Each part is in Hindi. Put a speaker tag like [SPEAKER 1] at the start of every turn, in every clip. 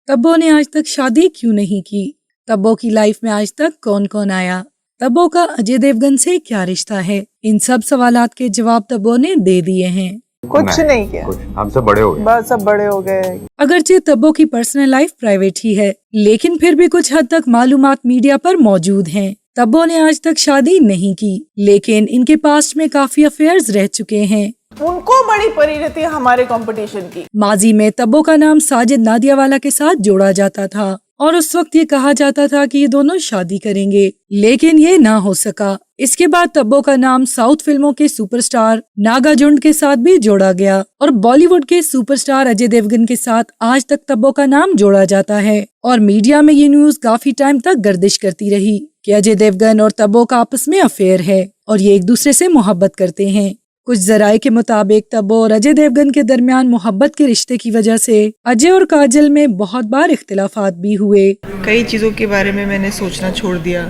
[SPEAKER 1] तब्बो ने आज तक शादी क्यों नहीं की? तब्बो की लाइफ में आज तक कौन कौन आया? तब्बो का अजय देवगन से क्या रिश्ता है? इन सब सवालात के जवाब तब्बो ने दे दिए हैं।
[SPEAKER 2] कुछ नहीं किया,
[SPEAKER 3] हमसे बड़े हो गए,
[SPEAKER 2] बस सब बड़े हो गए।
[SPEAKER 1] अगरचे तब्बो की पर्सनल लाइफ प्राइवेट ही है, लेकिन फिर भी कुछ हद तक मालूमात मीडिया पर मौजूद हैं। तब्बो ने आज तक शादी नहीं की, लेकिन इनके पास्ट में काफी अफेयर्स रह चुके हैं।
[SPEAKER 2] उनको बड़ी पड़ी रहती है हमारे कंपटीशन की।
[SPEAKER 1] माजी में तब्बो का नाम साजिद नादियावाला के साथ जोड़ा जाता था और उस वक्त ये कहा जाता था कि ये दोनों शादी करेंगे, लेकिन ये ना हो सका। इसके बाद तब्बो का नाम साउथ फिल्मों के सुपरस्टार नागार्जुन के साथ भी जोड़ा गया और बॉलीवुड के सुपरस्टार अजय देवगन के साथ आज तक तब्बो का नाम जोड़ा जाता है। और मीडिया में ये न्यूज काफी टाइम तक गर्दिश करती रही कि अजय देवगन और तब्बो का आपस में अफेयर है और ये एक दूसरे से मोहब्बत करते हैं। कुछ जराये के मुताबिक तब्बो और अजय देवगन के दरमियान मोहब्बत के रिश्ते की वजह से अजय और काजल में बहुत बार इख्तिलाफात भी हुए।
[SPEAKER 4] कई चीजों के बारे में मैंने सोचना छोड़ दिया।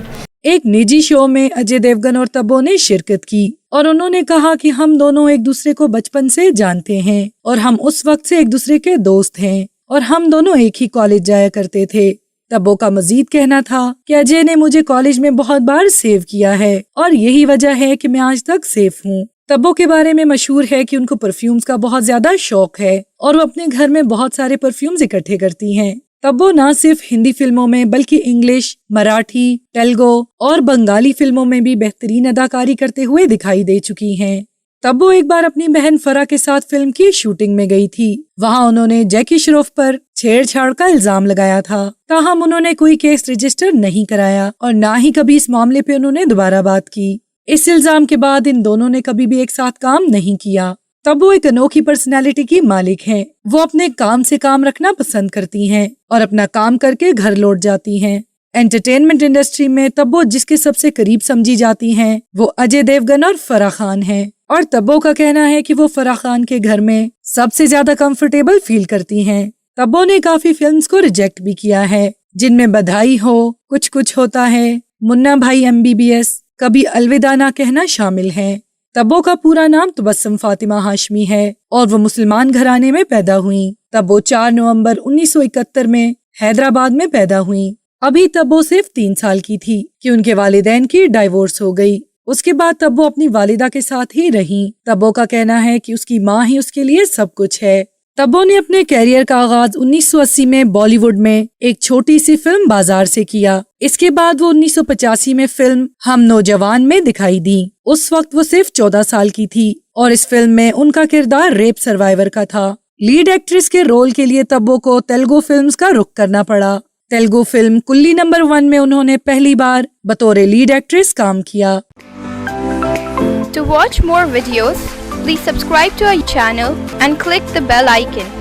[SPEAKER 1] एक निजी शो में अजय देवगन और तब्बो ने शिरकत की और उन्होंने कहा कि हम दोनों एक दूसरे को बचपन से जानते हैं और हम उस वक्त से एक दूसरे के दोस्त हैं और हम दोनों एक ही कॉलेज जाया करते थे। तब्बो का मजीद कहना था कि अजय ने मुझे कॉलेज में बहुत बार सेव किया है और यही वजह है कि मैं आज तक सेफ हूँ। तब्बो के बारे में मशहूर है कि उनको परफ्यूम्स का बहुत ज्यादा शौक है और वो अपने घर में बहुत सारे परफ्यूम्स इकट्ठे करती हैं। तब्बो न सिर्फ हिंदी फिल्मों में बल्कि इंग्लिश, मराठी, तेलुगु और बंगाली फिल्मों में भी बेहतरीन अदाकारी करते हुए दिखाई दे चुकी हैं। तब्बो एक बार अपनी बहन फरा के साथ फिल्म की शूटिंग में गई थी। वहां उन्होंने जैकी श्रॉफ पर छेड़छाड़ का इल्जाम लगाया था, ताहम उन्होंने कोई केस रजिस्टर नहीं कराया और न ही कभी इस मामले पे उन्होंने दोबारा बात की। इस इल्जाम के बाद इन दोनों ने कभी भी एक साथ काम नहीं किया। तब्बो एक अनोखी पर्सनालिटी की मालिक हैं। वो अपने काम से काम रखना पसंद करती हैं और अपना काम करके घर लौट जाती हैं। एंटरटेनमेंट इंडस्ट्री में तब्बो जिसके सबसे करीब समझी जाती हैं वो अजय देवगन और फराह खान हैं और तब्बो का कहना है कि वो फराह खान के घर में सबसे ज्यादा कंफर्टेबल फील करती हैं। तब्बो ने काफी फिल्म्स को रिजेक्ट भी किया है, जिनमें बधाई हो, कुछ कुछ होता है, मुन्ना भाई MBBS, कभी अलविदा ना कहना शामिल है। तब्बो का पूरा नाम तबस्सुम फातिमा हाशमी है और वो मुसलमान घराने में पैदा हुई। तब्बो 4 नवंबर 1971 में हैदराबाद में पैदा हुई। अभी तब्बो सिर्फ 3 साल की थी कि उनके वालिदैन की डाइवोर्स हो गई। उसके बाद तब्बो अपनी वालिदा के साथ ही रही। तब्बो का कहना है कि उसकी माँ ही उसके लिए सब कुछ है। तब्बो ने अपने कैरियर का आगाज 1980 में बॉलीवुड में एक छोटी सी फिल्म बाजार से किया। इसके बाद वो 1985 में फिल्म हम नौजवान में दिखाई दी। उस वक्त वो सिर्फ 14 साल की थी और इस फिल्म में उनका किरदार रेप सर्वाइवर का था। लीड एक्ट्रेस के रोल के लिए तब्बो को तेलुगु फिल्म्स का रुख करना पड़ा। तेलुगु फिल्म कुल्ली नंबर 1 में उन्होंने पहली बार बतौर लीड एक्ट्रेस काम किया।
[SPEAKER 5] To watch more videos, please subscribe to our channel and click the bell icon.